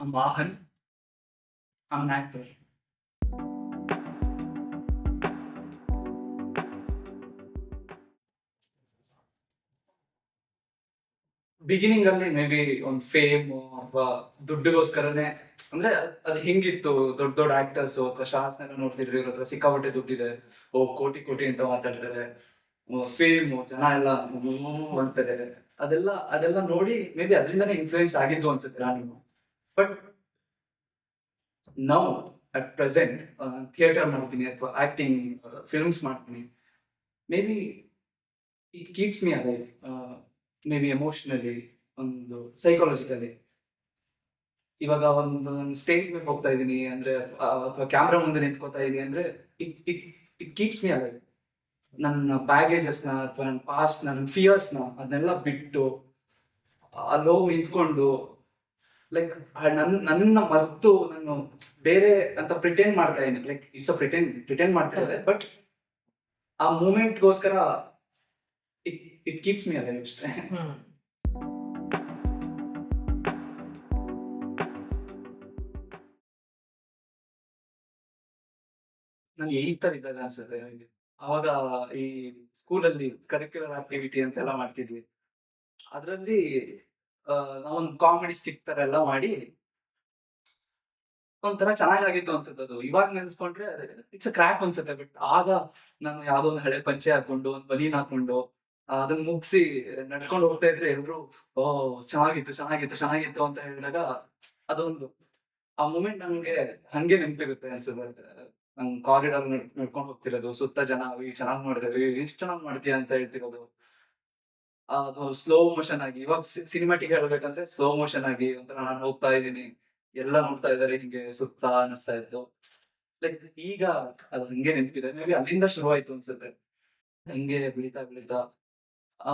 Mahan. I'm an actor. Beginning ಅಲ್ಲಿ may be ಒಂದು fame ಅಥವಾ ದುಡ್ಡಿಗೋಸ್ಕರನೇ ಅಂದ್ರೆ ಅದು ಹಿಂಗಿತ್ತು. ದೊಡ್ಡ ದೊಡ್ಡ ಆಕ್ಟರ್ಸ್ ಅಥವಾ ಸ್ಟಾರ್ಸ್ ನೆಲ್ಲ ನೋಡ್ತಿದ್ರು, ಇವ್ರ ಹತ್ರ ಸಿಕ್ಕಾಪಟ್ಟೆ ದುಡ್ಡಿದೆ, ಓ ಕೋಟಿ ಕೋಟಿ ಅಂತ ಮಾತಾಡ್ತಾರೆ, ಫೇಮ್ ಜನ ಎಲ್ಲ ಅಂತಾರೆ. ಅದೆಲ್ಲ ನೋಡಿ ಮೇ ಬಿ ಅದರಿಂದನೇ ಇನ್ಫ್ಲೂಯೆನ್ಸ್ ಆಗಿದ್ದು ಅನ್ಸುತ್ತೆ ನಾನು. But now at present theatre ಮಾಡ್ತೀನಿ ಅಥವಾ ಆಕ್ಟಿಂಗ್ ಫಿಲ್ಮ್ಸ್ ಮಾಡ್ತೀನಿ. May be it keeps me alive, may be emotionally, ಒಂದು ಸೈಕಾಲಜಿಕಲಿ. ಇವಾಗ ಒಂದು ಸ್ಟೇಜ್ ಮೇಲೆ ಹೋಗ್ತಾ ಇದ್ದೀನಿ ಅಂದ್ರೆ ಅಥವಾ ಕ್ಯಾಮ್ರಾ ಮುಂದೆ ನಿಂತ್ಕೋತಾ ಇದೀನಿ ಅಂದ್ರೆ it it it keeps me alive. ನನ್ನ ಬ್ಯಾಗೇಜಸ್ನ ಅಥವಾ ನನ್ನ ಪಾಸ್ಟ್ ನನ್ನ ಫಿಯರ್ಸ್ನ ಅದನ್ನೆಲ್ಲ ಬಿಟ್ಟು ಅಲ್ಲಿ ಹೋಗಿ ನಿಂತ್ಕೊಂಡು ಲೈಕ್ ನನ್ನ ಮರೆತು ನಾನು ಬೇರೆ ಅಂತ ಪ್ರಿಟೆಂಡ್ ಮಾಡ್ತಾ ಇದ್ದೀನಿ. ಲೈಕ್ ಇಟ್ಸ್ ಅ ಪ್ರಿಟೆಂಡ್ ಮಾಡ್ತಾ ಇದೆ, ಬಟ್ ಆ ಮೂಮೆಂಟ್ಗೋಸ್ಕರ it it keeps me alive ಅಷ್ಟೇ. ನಾನು ಏಯ್ತರ್ ಇದ್ದಾಗ ಅನ್ಸುತ್ತೆ ನನಗೆ. ಅವಾಗ ಈ ಸ್ಕೂಲಲ್ಲಿ ಕರಿಕ್ಯುಲರ್ ಆಕ್ಟಿವಿಟಿ ಅಂತೆಲ್ಲ ಮಾಡ್ತಿದ್ವಿ. ಅದರಲ್ಲಿ ನಾವೊಂದು ಕಾಮಿಡಿ ಸ್ಕಿಟ್ ತರ ಎಲ್ಲ ಮಾಡಿ ಒಂಥರ ಚೆನ್ನಾಗಾಗಿತ್ತು ಅನ್ಸುತ್ತೆ ಅದು. ಇವಾಗ ನೆನೆಸ್ಕೊಂಡ್ರೆ ಇಟ್ಸ್ ಅ ಕ್ರ್ಯಾಪ್ ಅನ್ಸುತ್ತೆ. ಬಟ್ ಆಗ ನಾನು ಯಾವ್ದೋ ಒಂದು ಹಳೆ ಪಂಚೆ ಹಾಕೊಂಡು ಒಂದು ಬನೀನ್ ಹಾಕೊಂಡು ಅದನ್ನ ಮುಗಿಸಿ ನಡ್ಕೊಂಡು ಹೋಗ್ತಾ ಇದ್ರೆ ಎಲ್ರು ಓ ಚೆನ್ನಾಗಿತ್ತು ಚೆನ್ನಾಗಿತ್ತು ಚೆನ್ನಾಗಿತ್ತು ಅಂತ ಹೇಳಿದಾಗ ಅದೊಂದು ಆ ಮೂಮೆಂಟ್ ನಮ್ಗೆ ಹಂಗೆ ನೆನಪಿರುತ್ತೆ ಅನ್ಸುತ್ತೆ. ನಂಗ್ ಕಾರಿಡಾರ್ ನಡ್ಕೊಂಡು ಹೋಗ್ತಿರೋದು, ಸುತ್ತ ಜನ ಈ ಚೆನ್ನಾಗ್ ಮಾಡಿದ್ರೆ ಎಷ್ಟು ಚೆನ್ನಾಗ್ ಮಾಡ್ತೀಯ ಅಂತ ಹೇಳ್ತಿರೋದು. ಅದು ಸ್ಲೋ ಮೋಷನ್ ಆಗಿ, ಇವಾಗ ಸಿನಿಮಾಟಿಕ್ ಹೇಳ್ಬೇಕಂದ್ರೆ ಸ್ಲೋ ಮೋಷನ್ ಆಗಿ ಒಂಥರ ನಾನು ಹೋಗ್ತಾ ಇದ್ದೀನಿ, ಎಲ್ಲ ನೋಡ್ತಾ ಇದಾರೆ ಹಿಂಗೆ ಸುತ್ತ ಅನಿಸ್ತಾ ಇತ್ತು. ಲೈಕ್ ಈಗ ಅದು ಹಂಗೆ ನೆನಪಿದೆ. ಮೇ ಬಿ ಅಲ್ಲಿಂದ ಶುರುವಾಯ್ತು ಅನ್ಸುತ್ತೆ. ಹಂಗೆ ಬೆಳೀತಾ ಬೆಳೀತಾ ಆ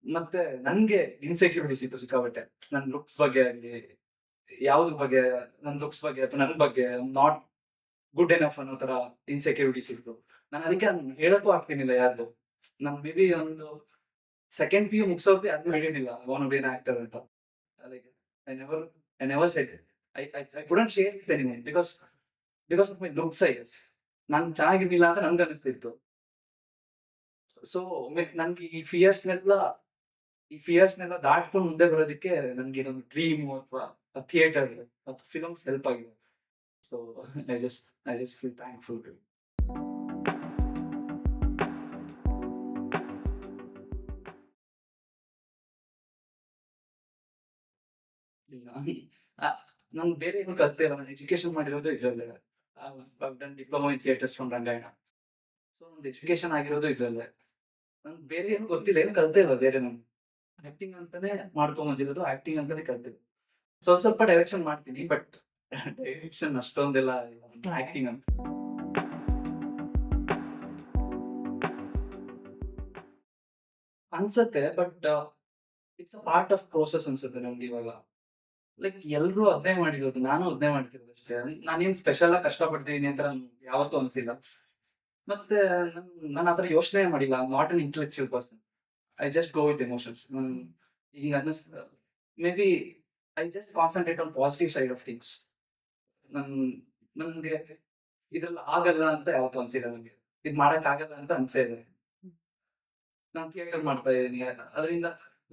ಮತ್ತೆ ನನ್ಗೆ ಇನ್ಸೆಕ್ಯೂರಿಟೀಸ್ ಇತ್ತು ಸಿಕ್ಕಾಬಟ್ಟೆ. ನನ್ ಲುಕ್ಸ್ ಬಗ್ಗೆ ಆಗ್ಲಿ, ಯಾವ್ದ್ರ ಬಗ್ಗೆ, ನನ್ ಲುಕ್ಸ್ ಬಗ್ಗೆ ಅಥವಾ ನನ್ ಬಗ್ಗೆ ನಾಟ್ ಗುಡ್ ಎನಫ್ ಅನ್ನೋ ತರ ಇನ್ಸೆಕ್ಯೂರಿಟೀಸ್ ಇತ್ತು. ನಾನು ಅದಕ್ಕೆ ಹೇಳಕ್ಕೂ ಆಗ್ತೀನಿಲ್ಲ ಯಾರ್ದು. ನನ್ ಮೇ ಬಿ ಒಂದು ಸೆಕೆಂಡ್ ಪಿ ಯು ಮುಗಿಸೋಕೆ ಯಾರಿಗೂ ಹೇಳಿರ್ಲಿಲ್ಲ I want to be an actor ಅಂತ. Like I never said I couldn't share with anyone because of my looks I guess. ನಾನು ಚೆನ್ನಾಗಿರ್ಲಿಲ್ಲ ಅಂತ ನನ್ಗೆ ಅನಿಸ್ತಿತ್ತು. ಸೊ ನನ್ಗೆ ಈ ಫಿಯರ್ಸ್ನೆಲ್ಲ ದಾಟ್ಕೊಂಡು ಮುಂದೆ ಬರೋದಕ್ಕೆ ನನ್ಗೆ ಇದೊಂದು ಡ್ರೀಮು ಅಥವಾ ಥಿಯೇಟರ್ ಅಥವಾ ಫಿಲ್ಮ್ಸ್ ಹೆಲ್ಪ್ ಆಗಿದೆ. So I just feel thankful to. ನಾನು ಬೇರೆ ಏನು ಕಲ್ತೆ ಇಲ್ಲ. ನಾನು ಎಜುಕೇಶನ್ ಮಾಡಿರೋದು ಇದರಲ್ಲೇ. Done diploma in theatres from Rangayana. So ಒಂದು ಎಜುಕೇಶನ್ ಆಗಿರೋದು ಇದರಲ್ಲೇ. ನನ್ಗೆ ಬೇರೆ ಏನು ಗೊತ್ತಿಲ್ಲ, ಏನು ಕಲ್ತೆ ಇಲ್ಲ ಬೇರೆ. ನಾನು ಆಕ್ಟಿಂಗ್ ಅಂತಾನೆ ಮಾಡ್ಕೊಂಡ್ ಬಂದಿರೋದು, ಆಕ್ಟಿಂಗ್ ಅಂತಾನೆ ಕಲ್ತಿದ್ದು. ಸ್ವಲ್ಪ ಸ್ವಲ್ಪ ಡೈರೆಕ್ಷನ್ ಮಾಡ್ತೀನಿ, ಬಟ್ ಡೈರೆಕ್ಷನ್ ಅಷ್ಟೊಂದೆಲ್ಲ ಆಕ್ಟಿಂಗ್ ಅಂತ ಅನ್ಸತ್ತೆ. But it's a part of process ಅನ್ಸುತ್ತೆ ನಮ್ಗೆ ಇವಾಗ. ಲೈಕ್ ಎಲ್ರು ಅದ್ನೇ ಮಾಡಿರೋದು, ನಾನು ಅದ್ನೇ ಮಾಡ್ತಿರೋದು ಅಷ್ಟೇ. ನಾನೇನ್ ಸ್ಪೆಷಲ್ ಆಗಿ ಕಷ್ಟಪಡ್ತಿದೀನಿ ಅಂತ ನನ್ಗೆ ಯಾವತ್ತೂ ಅನ್ಸಿಲ್ಲ. ಮತ್ತೆ ನಾನು ಆತರ ಯೋಚನೆ ಮಾಡಿಲ್ಲ. Not an intellectual person. I just go with emotions. ಈಗ ಅನ್ನಿಸ್ತ maybe I just concentrate on positive side of things. ನನ್ ನನ್ಗೆ ಇದ್ರಲ್ಲಿ ಆಗಲ್ಲ ಅಂತ ಯಾವತ್ತೂ ಅನ್ಸಿಲ್ಲ ನನಗೆ. ಇದ್ ಮಾಡಕ್ ಆಗಲ್ಲ ಅಂತ ಅನ್ಸೇ ಇದೆ. ನಾನು ಥಿಯೇಟರ್ ಮಾಡ್ತಾ ಇದ್ದೀನಿ, ಅದರಿಂದ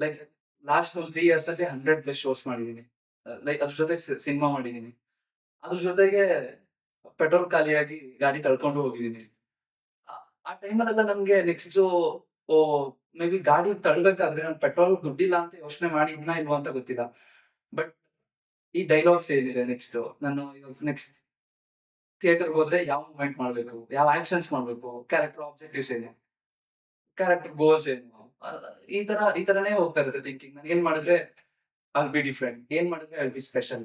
ಲೈಕ್ ಲಾಸ್ಟ್ ಒಂದು 3 years ಅಲ್ಲಿ 100+ ಶೋಸ್ ಮಾಡಿದೀನಿ. ಲೈಕ್ ಅದ್ರ ಜೊತೆಗೆ ಸಿನಿಮಾ ಮಾಡಿದೀನಿ. ಅದ್ರ ಜೊತೆಗೆ ಪೆಟ್ರೋಲ್ ಖಾಲಿಯಾಗಿ ಗಾಡಿ ತಳ್ಕೊಂಡು ಹೋಗಿದೀನಿ. ಆ ಆ ಟೈಮಲ್ಲೆಲ್ಲ ನಮ್ಗೆ ನೆಕ್ಸ್ಟ್ ಓ ಮೇ ಬಿ ಗಾಡಿ ತಳ್ಬೇಕಾದ್ರೆ ನಾನು ಪೆಟ್ರೋಲ್ ದುಡ್ಡಿಲ್ಲ ಅಂತ ಯೋಚನೆ ಮಾಡಿದ್ನಾ ಇಲ್ವಾ ಅಂತ ಗೊತ್ತಿಲ್ಲ. ಬಟ್ ಈ ಡೈಲಾಗ್ಸ್ ಏನಿದೆ ನೆಕ್ಸ್ಟ್, ನಾನು ಇವಾಗ ನೆಕ್ಸ್ಟ್ ಥಿಯೇಟರ್ಗೆ ಹೋದ್ರೆ ಯಾವ ಮೂವ್ಮೆಂಟ್ ಮಾಡ್ಬೇಕು, ಯಾವ ಆಕ್ಷನ್ಸ್ ಮಾಡ್ಬೇಕು, ಕ್ಯಾರೆಕ್ಟರ್ ಆಬ್ಜೆಕ್ಟಿವ್ಸ್ ಏನು, ಕ್ಯಾರೆಕ್ಟರ್ ಗೋಲ್ಸ್ ಏನು, ಈ ತರನೇ ಹೋಗ್ತಾ ಇರುತ್ತೆ ಥಿಂಕಿಂಗ್. ನಾನು ಏನ್ ಮಾಡಿದ್ರೆ ಐಲ್ ಬಿ ಡಿಫ್ರೆಂಟ್, ಏನ್ ಮಾಡಿದ್ರೆ ಐಲ್ ಬಿ ಸ್ಪೆಷಲ್,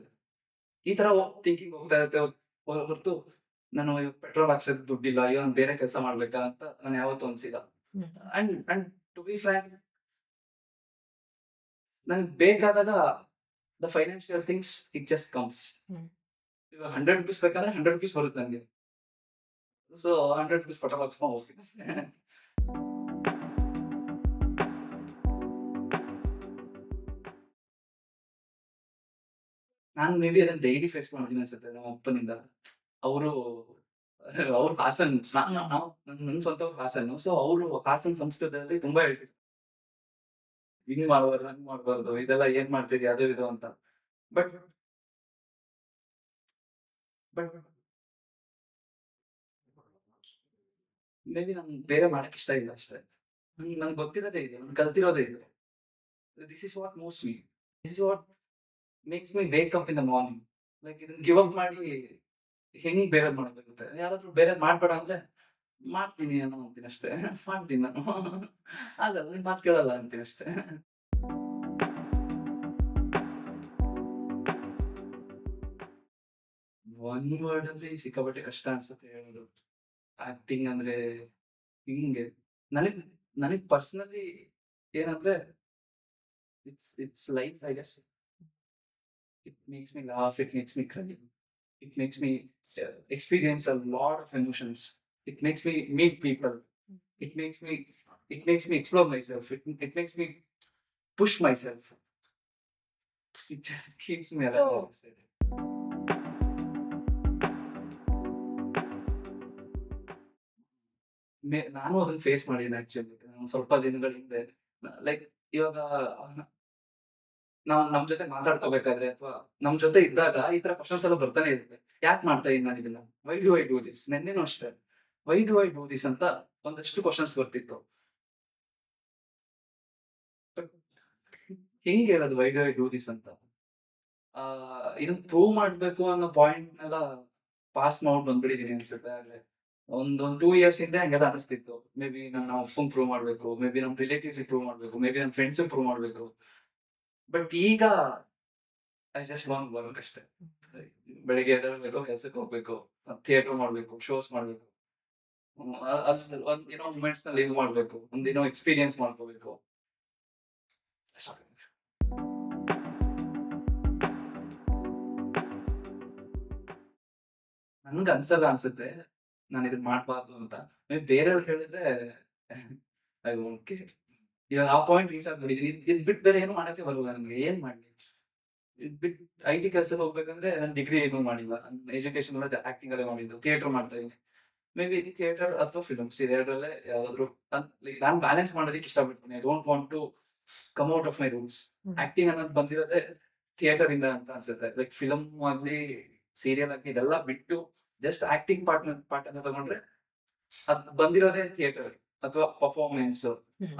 ಈ ತರ ಥಿಂಕಿಂಗ್ ಹೋಗ್ತಾ ಇರುತ್ತೆ. ಹೊರತು ನಾನು ಪೆಟ್ರೋಲ್ ಹಾಕ್ಸೋದ್ ದುಡ್ಡಿಲ್ಲ, ಅಯ್ಯೋ ನಾನು ಬೇರೆ ಕೆಲಸ ಮಾಡ್ಬೇಕಾ ಅಂತ ನಾನು ಯಾವತ್ತೂ ಅನ್ಸಿಲ್ಲ. ಅಂಡ್ ಟು ಬಿ ಫ್ರಾಂಕ್, ನನ್ಗೆ ಬೇಕಾದಾಗ the financial things it just comes. ಇವಾಗ 100 rupees ಬೇಕಂದ್ರೆ 100 rupees ಬರುತ್ತೆ ನನಗೆ. ಸೊ 100 rupees ಪೆಟ್ರೋಲ್ ಹಾಕ್ಸ್ಕೊಂಡು ಹೋಗ್ತೀನಿ. ನಾನು ಮೇ ಬಿ ಅದನ್ನ ಡೈಲಿ ಫೇಸ್ ಮಾಡ್ತೀನಿ ಅನ್ಸುತ್ತೆ ನಮ್ಮ ಅಪ್ಪನಿಂದ. ಅವರು ಅವ್ರು ಹಾಸನ್ ನಾವು ನನ್ನ ಸ್ವಂತ ಊರು ಹಾಸನ್ನು. ಸೊ ಅವರು ಹಾಸನ್ ಸಂಸ್ಕೃತದಲ್ಲಿ ತುಂಬಾ ಹೇಳ್ತಿದ್ರು. ಹಿಂಗ್ ಮಾಡ್ಬಾರ್ದು, ಹಂಗ್ ಮಾಡ್ಬಾರ್ದು, ಇದೆಲ್ಲ ಏನ್ ಮಾಡ್ತಿದ್ಯಾ ಅದು ಇದು ಅಂತ. ಬಟ್ ಬಟ್ ಮೇ ಬಿ ನಂಗೆ ಬೇರೆ ಮಾಡಕ್ ಇಷ್ಟ ಇಲ್ಲ ಅಷ್ಟೇ. ನಂಗೆ ಗೊತ್ತಿರೋದೇ ಇದೆ, ನಾನು ಕಲ್ತಿರೋದೇ ಇದೆ. This is what most me. This is what makes me wake up in the morning. Like ಇದನ್ನ ಗಿವ್ ಅಪ್ ಮಾಡಿ ಹೆಂಗ್ ಬೇರೆದ್ ಮಾಡ್ಬೇಕಾಗುತ್ತೆ. ಯಾರಾದ್ರೂ ಬೇರೆದ್ ಮಾಡ್ಬೇಡ ಅಂದ್ರೆ ಮಾಡ್ತೀನಿ ಅನ್ನೋ ಅಂತೀನಿ ಅಷ್ಟೇ. ಮಾಡ್ತೀನಿ ನಾನು. ಆಗಲ್ಲ, ನಿನ್ ಮಾತು ಕೇಳಲ್ಲ ಅಂತೀನಿ ಅಷ್ಟೇ. ಒನ್ ವರ್ಡ್ ಅಲ್ಲಿ ಸಿಕ್ಕಾಪಟ್ಟೆ ಕಷ್ಟ ಅನ್ಸುತ್ತೆ ಹೇಳೋದು. ಆಕ್ಟಿಂಗ್ ಅಂದ್ರೆ ಹಿಂಗೆ ನನಗ್ ನನಗ್ ಪರ್ಸನಲಿ ಏನಂದ್ರೆ it's life I guess. It makes me laugh, it makes me cry, it makes me experience a lot of emotions. It makes me meet people. It makes me it makes me explore myself. It makes me push myself. It just keeps me alive, as So, I said. ನಾನು ಅದನ್ನ face ಮಾಡಿದ್ದೀನಿ actually. ಸ್ವಲ್ಪ ದಿನಗಳ ಹಿಂದೆ like ಇವಾಗ ನಾವು ನಮ್ ಜೊತೆ ಮಾತಾಡ್ಕೋಬೇಕಾದ್ರೆ ಅಥವಾ ನಮ್ ಜೊತೆ ಇದ್ದಾಗ ಈ ತರ ಕ್ವಶನ್ಸ್ ಎಲ್ಲ ಬರ್ತಾನೆ ಇರುತ್ತೆ. ಯಾಕೆ ಮಾಡ್ತಾ ಇದ್ದೀನಿ ನಾನು ಇದನ್ನ? Why do I do this? ನೆನ್ನೆನೂ ಅಷ್ಟೇ. Why do I do this ಅಂತ ಒಂದಷ್ಟು ಕ್ವಶನ್ಸ್ ಬರ್ತಿತ್ತು. ಬಟ್ ಹೆಂಗ್ ಹೇಳೋದು why do I do this ಅಂತ? ಇದನ್ನ ಪ್ರೂವ್ ಮಾಡ್ಬೇಕು ಅನ್ನೋ ಪಾಯಿಂಟ್ನೆಲ್ಲ ಪಾಸ್ ಮಾಡ್ಬಿಟ್ಟು ಬಂದ್ಬಿಟ್ಟಿದೀನಿ ಅನ್ಸುತ್ತೆ ಆಗ್ಲೇ. ಒಂದ್ 2 ಇಯರ್ಸ್ ಹಿಂದೆ ಹಂಗೆಲ್ಲ ಅನಿಸ್ತಿತ್ತು. ಮೇ ಬಿ ನನ್ನ ಅಪ್ಪಂಗ್ ಪ್ರೂವ್ ಮಾಡ್ಬೇಕು, ಮೇ ಬಿ ನಮ್ ರಿಲೇಟಿವ್ಸ್‌ಗೆ ಪ್ರೂವ್ ಮಾಡ್ಬೇಕು, ಮೇ ಬಿ ನನ್ ಫ್ರೆಂಡ್ಸ್‌ಗೆ ಪ್ರೂವ್ ಮಾಡ್ಬೇಕು. ಬಟ್ ಈಗ ಐ ಜಸ್ಟ್ ವಾಂಟ್ ವರ್ಕ್ ಅಷ್ಟೇ. ಬೆಳಿಗ್ಗೆ ಎದ್ದೇಳ್ಬೇಕು, ಕೆಲ್ಸಕ್ಕೆ ಹೋಗ್ಬೇಕು, ಥಿಯೇಟರ್ ಮಾಡ್ಬೇಕು, ಶೋಸ್ ಮಾಡ್ಬೇಕು. ಒಂದ್ ಮೂಮೆಂಟ್ಸ್ ನ ಲೀವ್ ಮಾಡ್ಬೇಕು, ಒಂದ್ ಎಕ್ಸ್ಪೀರಿಯನ್ಸ್ ಮಾಡ್ಕೋಬೇಕು. ಸಾಕು. ನನ್ಗೆ ಅನ್ಸಲ್ಲ ಅನ್ಸುತ್ತೆ ನಾನು ಇದನ್ನ ಮಾಡ್ಬಾರ್ದು ಅಂತ. ಬೇರೆಯವ್ರು ಹೇಳಿದ್ರೆ ಐ ವೋಂಟ್ ಕೇರ್. ಇವಾಗ ಆ ಪಾಯಿಂಟ್ ರೀಚ್ ಆಗ್ಬಿಟ್ಟಿದೀನಿ. ಇದ್ ಬಿಟ್ಟು ಬೇರೆ ಏನು ಮಾಡಕ್ಕೆ ಬರಲ್ಲ ನನ್ಗೆ. ಏನ್ ಮಾಡ್ಲಿ? ಇದ್ ಬಿಟ್ಟು ಐಟಿ ಕೆಲ್ಸಕ್ಕೆ ಹೋಗ್ಬೇಕಂದ್ರೆ ನಾನು ಡಿಗ್ರಿ ಏನೂ ಮಾಡಿಲ್ಲ. ಎಜುಕೇಶನ್ ಎಲ್ಲ ಆಕ್ಟಿಂಗ್ ಅಲ್ಲೇ ಮಾಡಿದ್ದು. ಥಿಯೇಟರ್ ಮಾಡ್ತಾ ಇದೀನಿ. ಮೇ ಬಿ ಥಿಯೇಟರ್ ಅಥವಾ ಫಿಲ್ಮ್ಸ್ ಇದೆರಡರಲ್ಲೇ ಯಾವ್ದಾದ್ರು ನಾನು ಬ್ಯಾಲೆನ್ಸ್ ಮಾಡೋದಕ್ಕೆ ಇಷ್ಟಪಡ್ತೀನಿ. I don't want to come out of my roots. Acting ಅನ್ನೋದು ಬಂದಿರೋದೇ ಥಿಯೇಟರ್ ಇಂದ ಅಂತ ಅನ್ಸುತ್ತೆ. ಲೈಕ್ ಫಿಲಮ್ ಆಗ್ಲಿ, ಸೀರಿಯಲ್ ಆಗ್ಲಿ ಇದೆಲ್ಲ ಬಿಟ್ಟು ಜಸ್ಟ್ ಆಕ್ಟಿಂಗ್ ಪಾರ್ಟ್ ಅಂತ ತಗೊಂಡ್ರೆ ಅದ್ ಬಂದಿರೋದೇ ಥಿಯೇಟರ್ ಅಥವಾ ಪರ್ಫಾರ್ಮೆನ್ಸ್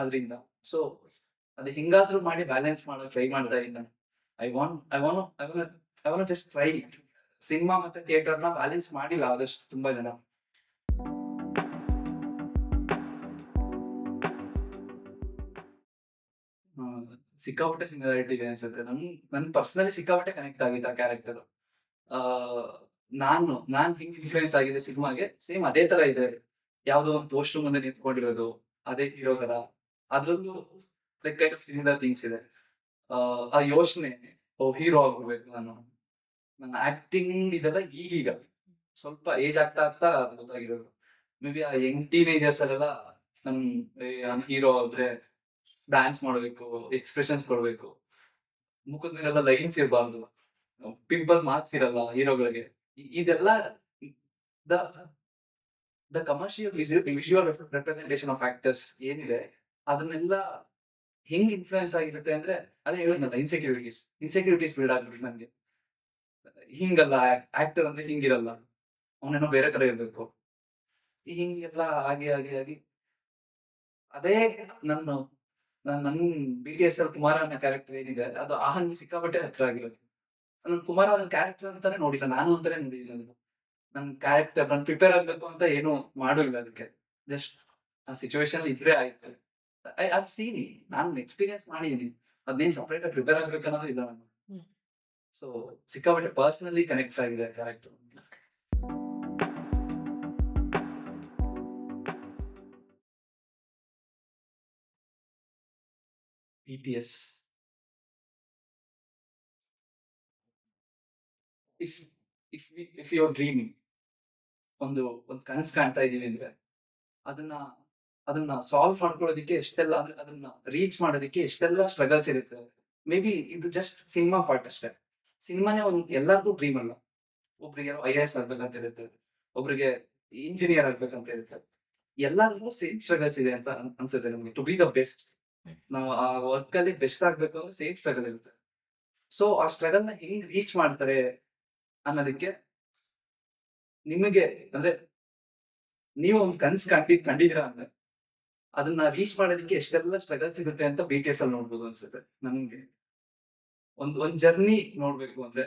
ಅದ್ರಿಂದ. ಸೊ ಅದು ಹಿಂಗಾದ್ರೂ ಮಾಡಿ ಬ್ಯಾಲೆನ್ಸ್ ಮಾಡೋ ಟ್ರೈ ಮಾಡ್ತಾ ಇದ್ದೀನಿ ನಾನು. I want just try it. Cinema ಮತ್ತೆ ಥಿಯೇಟರ್ ನ ಬ್ಯಾಲೆನ್ಸ್ ಮಾಡಿಲ್ಲ ಆದಷ್ಟು ತುಂಬಾ ಜನ. ಆ, ಸಿಕ್ಕಾಪಟ್ಟೆ ಸಿಮಿಲಾರಿಟಿ ಇದೆ ಅನ್ಸುತ್ತೆ. ನನ್ ಪರ್ಸನಲಿ ಸಿಕ್ಕಾಪಟ್ಟೆ ಕನೆಕ್ಟ್ ಆಗಿತ್ತು ಆ ಕ್ಯಾರೆಕ್ಟರ್. ಆ ನಾನ್ ಹಿಂಗ್ ಇನ್ಫ್ಲೂಯೆನ್ಸ್ ಆಗಿದೆ ಸಿನಿಮಾಗೆ ಸೇಮ್ ಅದೇ ತರ ಇದೆ. ಯಾವ್ದೋ ಒಂದು ಪೋಸ್ಟರ್ ಮುಂದೆ ನಿಂತ್ಕೊಂಡಿರೋದು, ಅದೇ ಹೀರೋ ತರ. ಅದ್ರಲ್ಲೂ like kind of similar things ಇದೆ. ಆ ಯೋಚನೆ, ಓ ಹೀರೋ ಆಗ್ಬಿಡ್ಬೇಕು ನಾನು. ನನ್ನ ಆಕ್ಟಿಂಗ್ ಇದೆಲ್ಲ ಈಗೀಗ ಸ್ವಲ್ಪ ಏಜ್ ಆಗ್ತಾ ಆಗ್ತಾ ಗೊತ್ತಾಗಿರೋದು. ಮೇ ಬಿ ಆ ಯಂಗ್ ಟೀನೇಜರ್ಸ್ ಅಲ್ಲೆಲ್ಲ ನಾನು ಹೀರೋ ಆದ್ರೆ ಡ್ಯಾನ್ಸ್ ಮಾಡ್ಬೇಕು, ಎಕ್ಸ್‌ಪ್ರೆಷನ್ಸ್ ಕೊಡ್ಬೇಕು, ಮುಖದ ಮೇಲೆಲ್ಲ ಲೈನ್ಸ್ ಇರಬಾರ್ದು, ಪಿಂಪಲ್ ಮಾರ್ಕ್ಸ್ ಇರಲ್ಲ ಹೀರೋಗಳಿಗೆ. ಇದೆಲ್ಲ the the commercial visual representation of actors ಏನಿದೆ ಅದನ್ನೆಲ್ಲ ಹೆಂಗ್ ಇನ್ಫ್ಲೂಯೆನ್ಸ್ ಆಗಿರುತ್ತೆ ಅಂದ್ರೆ ಅದೇ ಹೇಳಿದ್ನಲ್ಲ, ಇನ್ಸೆಕ್ಯೂರಿಟೀಸ್ ಬಿಲ್ಡ್ ಆಗ್ಬಿಟ್ಟು ನನ್ಗೆ. ಹಿಂಗಲ್ಲ, ಆಕ್ಟರ್ ಅಂದ್ರೆ ಹಿಂಗಿರಲ್ಲ, ಅವನೇನೋ ಬೇರೆ ತರ ಇರ್ಬೇಕು, ಹಿಂಗೆಲ್ಲ ಆಗಿ ಅದೇ ನನ್ನ ನನ್ BTS ಅಲ್ಲಿ ಕುಮಾರ ಅನ್ನೋ ಕ್ಯಾರೆಕ್ಟರ್ ಏನಿದೆ ಅದು ಆಹಂಗ್ ಸಿಕ್ಕಾಪಟ್ಟೆ ಹತ್ರ ಆಗಿರೋದು. ನನ್ ಕುಮಾರ ಅದನ್ನ ಕ್ಯಾರೆಕ್ಟರ್ ಅಂತಾನೆ ನೋಡಿಲ್ಲ, ನಾನು ಅಂತಾನೆ ನೋಡಿಲ್ಲ ಅದನ್ನ. ನನ್ ಕ್ಯಾರೆಕ್ಟರ್ ನಾನು ಪ್ರಿಪೇರ್ ಆಗ್ಬೇಕು ಅಂತ ಏನು ಮಾಡೂ ಇಲ್ಲ ಅದಕ್ಕೆ. ಜಸ್ಟ್ ಆ ಸಿಚುವೇಶನ್ ಇದ್ರೆ ಆಯ್ತು. ಐ ಹ್ಯಾವ್ ಸೀನ್, ನಾನು ಎಕ್ಸ್ಪೀರಿಯನ್ಸ್ ಮಾಡಿದೀನಿ. ಅದ್ನೇನ್ ಸಪರೇಟ್ ಆಗಿ ಪ್ರಿಪೇರ್ ಆಗ್ಬೇಕು ಅನ್ನೋದು ಇಲ್ಲ ನಾನು. ಹ್ಮ್. ಸೊ ಸಿಕ್ಕಾಪಟ್ಟೆ ಪರ್ಸನಲಿ ಕನೆಕ್ಟ್ ಆಗಿದೆ character. BTS. If if you are dreaming, ಒಂದ್ ಕನಸು ಕಾಣ್ತಾ ಇದೀವಿ ಅಂದ್ರೆ ಅದನ್ನ ಅದನ್ನ ಸಾಲ್ವ್ ಮಾಡ್ಕೊಳ್ಳೋದಕ್ಕೆ ಎಷ್ಟೆಲ್ಲ, ಅಂದ್ರೆ ಅದನ್ನ ರೀಚ್ ಮಾಡೋದಕ್ಕೆ ಎಷ್ಟೆಲ್ಲ ಸ್ಟ್ರಗಲ್ಸ್ ಇರುತ್ತೆ. ಮೇ ಬಿ ಇದು ಜಸ್ಟ್ ಸಿನಿಮಾ ಪಾರ್ಟ್ ಅಷ್ಟೇ. ಸಿನಿಮಾನೇ ಒಂದು ಎಲ್ಲರಿಗೂ ಡ್ರೀಮ್ ಅಲ್ಲ. ಒಬ್ರಿಗೆ IAS ಆಗ್ಬೇಕಂತ ಇರುತ್ತೆ, ಒಬ್ರಿಗೆ ಇಂಜಿನಿಯರ್ ಆಗ್ಬೇಕಂತ ಇರುತ್ತೆ. ಎಲ್ಲರಿಗೂ ಸೇಮ್ ಸ್ಟ್ರಗಲ್ಸ್ ಇದೆ ಅಂತ ಅನ್ಸುತ್ತೆ ನಮ್ಗೆ. ಟು ಬಿ ದ ಬೆಸ್ಟ್, ನಾವು ಆ ವರ್ಕ್ ಅಲ್ಲಿ ಬೆಸ್ಟ್ ಆಗ್ಬೇಕು ಅಂದ್ರೆ ಸೇಮ್ ಸ್ಟ್ರಗಲ್ ಇರುತ್ತೆ. ಸೊ ಆ ಸ್ಟ್ರಗಲ್ ನ ಹೆಂಗ್ ರೀಚ್ ಮಾಡ್ತಾರೆ ಅನ್ನೋದಕ್ಕೆ ನಿಮಗೆ ಅಂದ್ರೆ ನೀವು ಒಂದು ಕನ್ಸ್ ಕಂಡಿದ್ದೀರಾ ಅಂದ್ರೆ ಅದನ್ನ ರೀಚ್ ಮಾಡೋದಕ್ಕೆ ಎಷ್ಟೆಲ್ಲ ಸ್ಟ್ರಗಲ್ ಸಿಗುತ್ತೆ ಅಂತ BTS ಅಲ್ಲಿ ನೋಡ್ಬೋದು ಅನ್ಸುತ್ತೆ ನನ್ಗೆ. ಒಂದ್ ಜರ್ನಿ ನೋಡ್ಬೇಕು ಅಂದ್ರೆ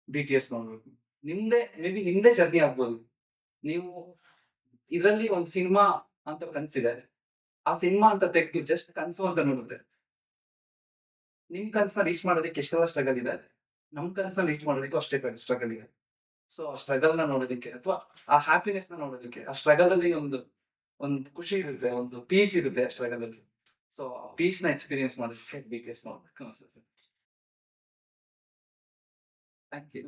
BTS ನೋಡ್ಬೇಕು. ಮೇ ಬಿ ನಿಮ್ದೇ ಜರ್ನಿ ಆಗ್ಬೋದು. ನೀವು ಇದರಲ್ಲಿ ಒಂದ್ ಸಿನಿಮಾ ಅಂತ ಕನ್ಸಿದೆ, ಆ ಸಿನಿಮಾ ಅಂತ ತೆಗೆದು ಜಸ್ಟ್ ಕನ್ಸು ಅಂತ ನೋಡಿದ್ರೆ ನಿಮ್ ಕನ್ಸನ್ನ ರೀಚ್ ಮಾಡೋದಕ್ಕೆ ಎಷ್ಟೆಲ್ಲ ಸ್ಟ್ರಗಲ್ ಇದೆ, ನಮ್ ಕನ್ಸನ್ನ ರೀಚ್ ಮಾಡೋದಕ್ಕೂ ಅಷ್ಟೇ ಸ್ಟ್ರಗಲ್ ಇದೆ. ಸೊ ಆ ಸ್ಟ್ರಗಲ್ ನ ನೋಡೋದಕ್ಕೆ ಅಥವಾ ಆ ಹ್ಯಾಪಿನೆಸ್ ನ ನೋಡೋದಕ್ಕೆ, ಆ ಸ್ಟ್ರಗಲ್ ಅಲ್ಲಿ ಒಂದು ಖುಷಿ ಇರುತ್ತೆ, ಒಂದು ಪೀಸ್ ಇರುತ್ತೆ ಆ ಸ್ಟ್ರಗಲ್ ಅಲ್ಲಿ. ಸೊ ಆ ಪೀಸ್ ನ ಎಕ್ಸ್ಪೀರಿಯನ್ಸ್ ಮಾಡೋದಕ್ಕೆ BTS ನೋಡ್ಬೇಕು ಅನ್ಸುತ್ತೆ. Thank you.